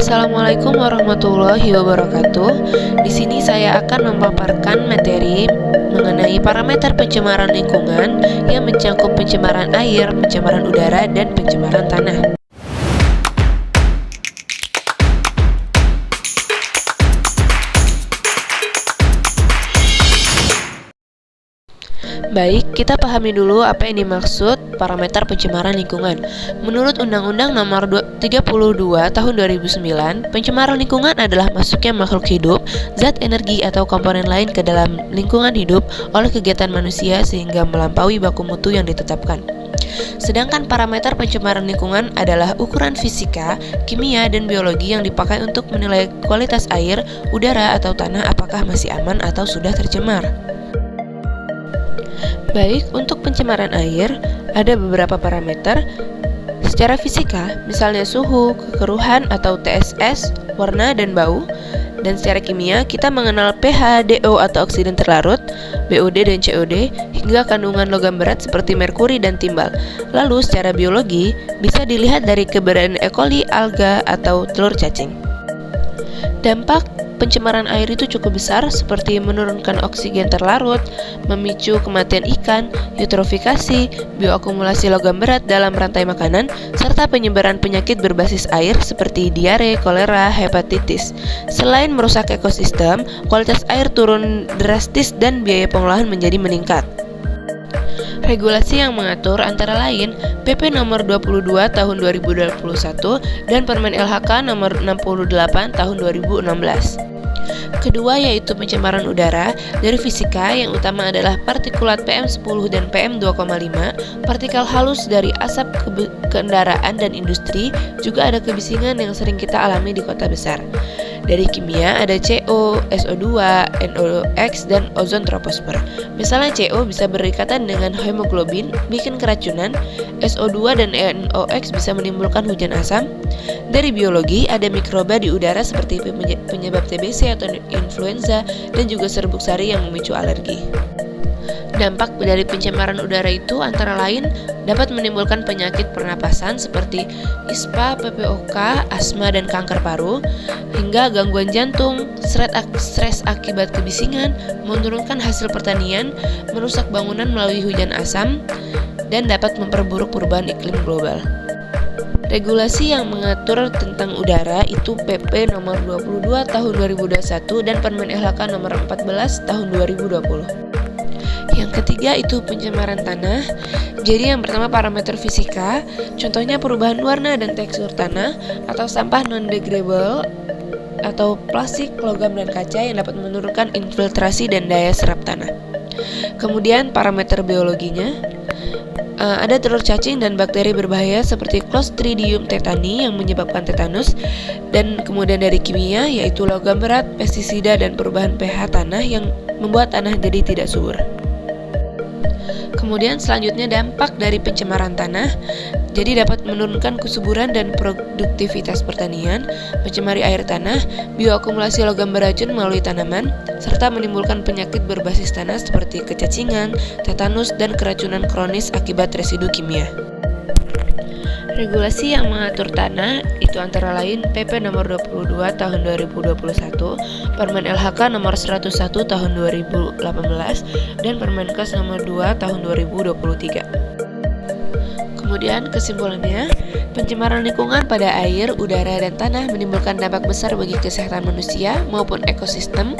Assalamualaikum warahmatullahi wabarakatuh. Di sini saya akan memaparkan materi mengenai parameter pencemaran lingkungan yang mencakup pencemaran air, pencemaran udara, dan pencemaran tanah. Baik, kita pahami dulu apa yang dimaksud parameter pencemaran lingkungan. Menurut Undang-Undang Nomor 32 Tahun 2009, pencemaran lingkungan adalah masuknya makhluk hidup, zat energi atau komponen lain ke dalam lingkungan hidup oleh kegiatan manusia sehingga melampaui baku mutu yang ditetapkan. Sedangkan parameter pencemaran lingkungan adalah ukuran fisika, kimia, dan biologi yang dipakai untuk menilai kualitas air, udara, atau tanah apakah masih aman atau sudah tercemar. Baik, untuk pencemaran air, ada beberapa parameter. Secara fisika, misalnya suhu, kekeruhan atau TSS, warna, dan bau. Dan secara kimia, kita mengenal pH, DO atau oksigen terlarut, BOD dan COD, hingga kandungan logam berat seperti merkuri dan timbal. Lalu secara biologi, bisa dilihat dari keberadaan E. coli, alga, atau telur cacing. Dampak pencemaran air itu cukup besar seperti menurunkan oksigen terlarut, memicu kematian ikan, eutrofikasi, bioakumulasi logam berat dalam rantai makanan, serta penyebaran penyakit berbasis air seperti diare, kolera, hepatitis. Selain merusak ekosistem, kualitas air turun drastis dan biaya pengolahan menjadi meningkat. Regulasi yang mengatur antara lain PP nomor 22 tahun 2021 dan Permen LHK nomor 68 tahun 2016. Kedua yaitu pencemaran udara. Dari fisika yang utama adalah partikulat PM10 dan PM2,5. Partikel halus dari asap kendaraan dan industri, juga ada kebisingan yang sering kita alami di kota besar. Dari kimia ada CO, SO2, NOx, dan ozon troposfer. Misalnya CO bisa berikatan dengan hemoglobin, bikin keracunan. SO2 dan NOx bisa menimbulkan hujan asam. Dari biologi ada mikroba di udara seperti penyebab TBC atau influenza, dan juga serbuk sari yang memicu alergi. Dampak dari pencemaran udara itu antara lain dapat menimbulkan penyakit pernapasan seperti ISPA, PPOK, asma, dan kanker paru, hingga gangguan jantung, stres akibat kebisingan, menurunkan hasil pertanian, merusak bangunan melalui hujan asam, dan dapat memperburuk perubahan iklim global. Regulasi yang mengatur tentang udara itu PP nomor 22 tahun 2021 dan Permen LHK nomor 14 tahun 2020. Yang ketiga itu pencemaran tanah. Jadi yang pertama parameter fisika, contohnya perubahan warna dan tekstur tanah atau sampah non-degradable atau plastik, logam, dan kaca yang dapat menurunkan infiltrasi dan daya serap tanah. Kemudian parameter biologinya, ada telur cacing dan bakteri berbahaya seperti Clostridium tetani yang menyebabkan tetanus, dan kemudian dari kimia yaitu logam berat, pestisida, dan perubahan pH tanah yang membuat tanah jadi tidak subur. Kemudian selanjutnya dampak dari pencemaran tanah, jadi dapat menurunkan kesuburan dan produktivitas pertanian, mencemari air tanah, bioakumulasi logam beracun melalui tanaman, serta menimbulkan penyakit berbasis tanah seperti kecacingan, tetanus, dan keracunan kronis akibat residu kimia. Regulasi yang mengatur tanah itu antara lain PP nomor 22 tahun 2021, Permen LHK nomor 101 tahun 2018, dan Permenkes nomor 2 tahun 2023. Kemudian kesimpulannya, pencemaran lingkungan pada air, udara, dan tanah menimbulkan dampak besar bagi kesehatan manusia maupun ekosistem.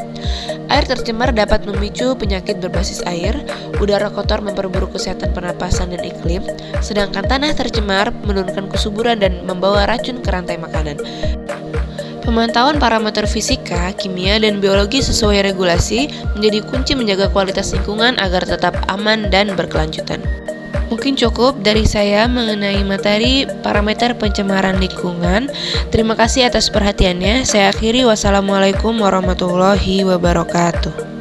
Air tercemar dapat memicu penyakit berbasis air, udara kotor memperburuk kesehatan pernapasan dan iklim, sedangkan tanah tercemar menurunkan kesuburan dan membawa racun ke rantai makanan. Pemantauan parameter fisika, kimia, dan biologi sesuai regulasi menjadi kunci menjaga kualitas lingkungan agar tetap aman dan berkelanjutan. Mungkin cukup dari saya mengenai materi parameter pencemaran lingkungan. Terima kasih atas perhatiannya. Saya akhiri, wassalamualaikum warahmatullahi wabarakatuh.